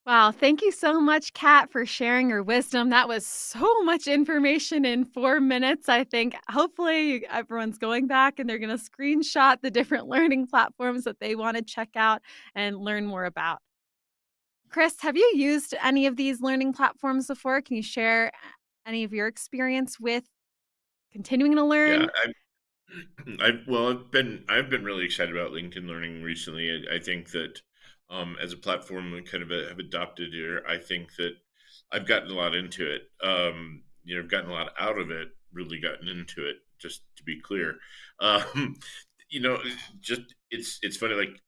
Wow, thank you so much, Kat, for sharing your wisdom. That was so much information in 4 minutes. I think hopefully everyone's going back and they're going to screenshot the different learning platforms that they want to check out and learn more about. Chris, have you used any of these learning platforms before? Can you share any of your experience with continuing to Yeah, learn? I've been really excited about LinkedIn Learning recently. I think that as a platform we kind of have adopted here, I think that I've gotten a lot into it. I've gotten a lot out of it, really gotten into it, just to be clear. Um, you know, just it's funny, like,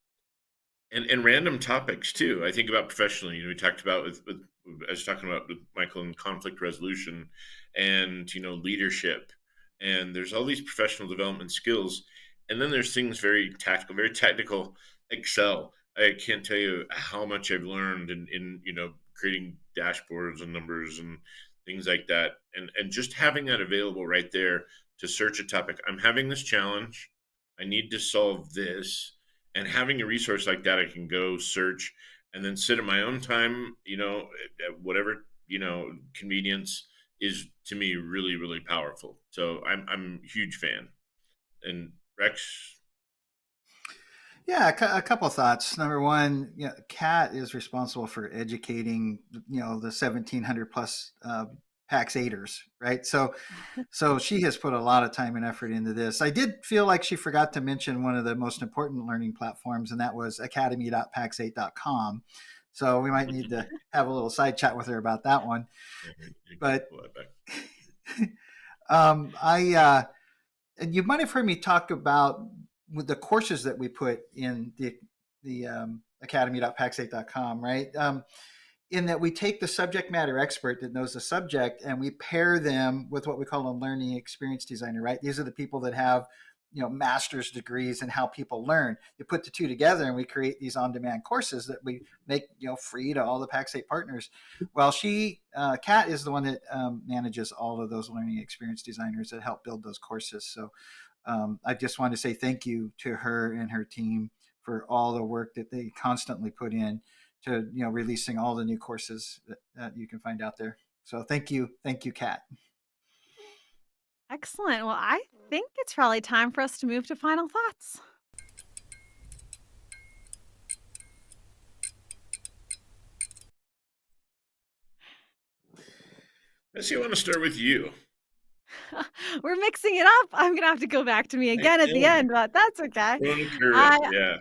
and random topics too. I think about professionally. We talked about with I was talking about with Michael in conflict resolution, and leadership, and there's all these professional development skills, and then there's things very tactical, very technical. Excel. I can't tell you how much I've learned in creating dashboards and numbers and things like that, and just having that available right there to search a topic. I'm having this challenge. I need to solve this, and having a resource like that, I can go search and then sit at my own time, at whatever, convenience is to me really, really powerful. So I'm a huge fan. And Rex, Yeah, a couple of thoughts. Number one, Kat is responsible for educating, the 1,700 plus Pax8ers, right? So she has put a lot of time and effort into this. I did feel like she forgot to mention one of the most important learning platforms, and that was academy.pax8.com. So we might need to have a little side chat with her about that one. But and you might have heard me talk about with the courses that we put in the academy.pax8.com, right? In that we take the subject matter expert that knows the subject and we pair them with what we call a learning experience designer, right? These are the people that have, master's degrees in how people learn. You put the two together and we create these on-demand courses that we make, free to all the Pax8 partners. Well, Kat is the one that manages all of those learning experience designers that help build those courses. So I just want to say thank you to her and her team for all the work that they constantly put in to releasing all the new courses that you can find out there. So thank you, Kat. Excellent. Well, I think it's probably time for us to move to final thoughts. Bessie, I want to start with you. We're mixing it up. I'm gonna have to go back to me again at the end, but that's okay. Yeah.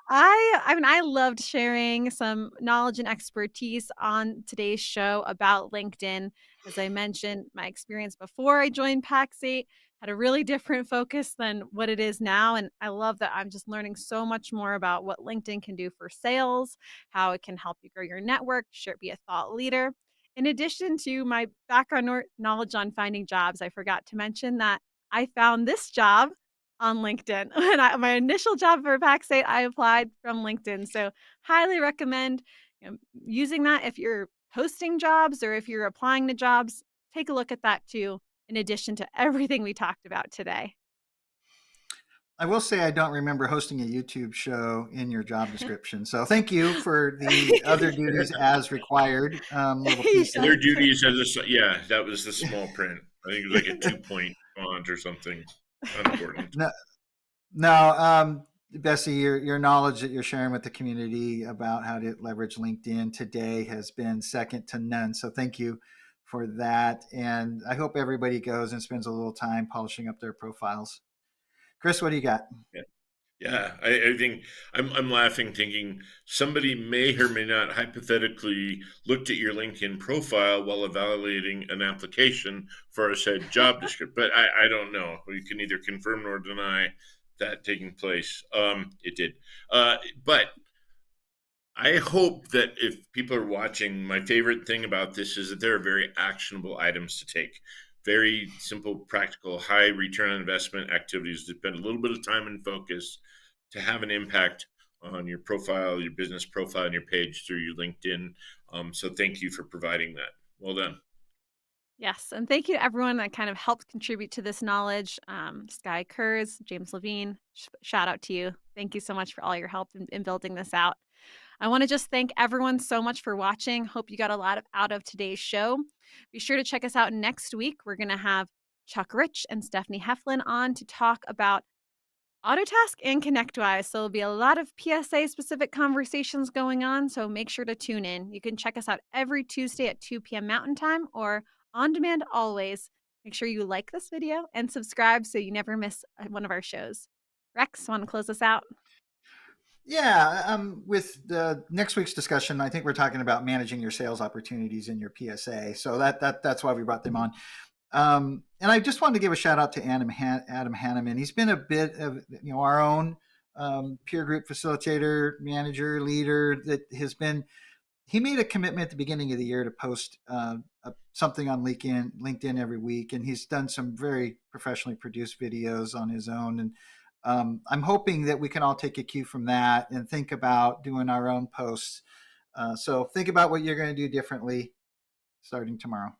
I mean, I loved sharing some knowledge and expertise on today's show about LinkedIn. As I mentioned, my experience before I joined Pax8 had a really different focus than what it is now. And I love that I'm just learning so much more about what LinkedIn can do for sales, how it can help you grow your network, be a thought leader. In addition to my background knowledge on finding jobs, I forgot to mention that I found this job on LinkedIn. When my initial job for Pax8, I applied from LinkedIn. So highly recommend using that if you're posting jobs or if you're applying to jobs. Take a look at that too, in addition to everything we talked about today. I will say I don't remember hosting a YouTube show in your job description. So thank you for the other duties as required. Little piece Their there. duties that was the small print. I think it was like a 2-point font or something. Unimportant. No, Bessie, your knowledge that you're sharing with the community about how to leverage LinkedIn today has been second to none. So thank you for that. And I hope everybody goes and spends a little time polishing up their profiles. Chris, what do you got? Yeah, I think I'm laughing, thinking somebody may or may not hypothetically looked at your LinkedIn profile while evaluating an application for a said job description. But I don't know. We can neither confirm nor deny that taking place. It did. But I hope that if people are watching, my favorite thing about this is that there are very actionable items to take. Very simple, practical, high return on investment activities that spend a little bit of time and focus to have an impact on your profile, your business profile, and your page through your LinkedIn. So thank you for providing that. Well done. Yes, and thank you to everyone that kind of helped contribute to this knowledge. Sky Kurz, James Levine, shout out to you. Thank you so much for all your help in building this out. I want to just thank everyone so much for watching. Hope you got a lot out of today's show. Be sure to check us out next week. We're going to have Chuck Rich and Stephanie Heflin on to talk about Autotask and ConnectWise. So there'll be a lot of PSA specific conversations going on. So make sure to tune in. You can check us out every Tuesday at 2 p.m. Mountain Time or on demand always. Make sure you like this video and subscribe so you never miss one of our shows. Rex, want to close us out? Yeah, with the next week's discussion, I think we're talking about managing your sales opportunities in your PSA. So that's why we brought them on. And I just wanted to give a shout out to Adam Hanneman. He's been a bit of our own peer group facilitator, manager, leader that has been. He made a commitment at the beginning of the year to post something on LinkedIn every week, and he's done some very professionally produced videos on his own. And I'm hoping that we can all take a cue from that and think about doing our own posts. So think about what you're going to do differently starting tomorrow.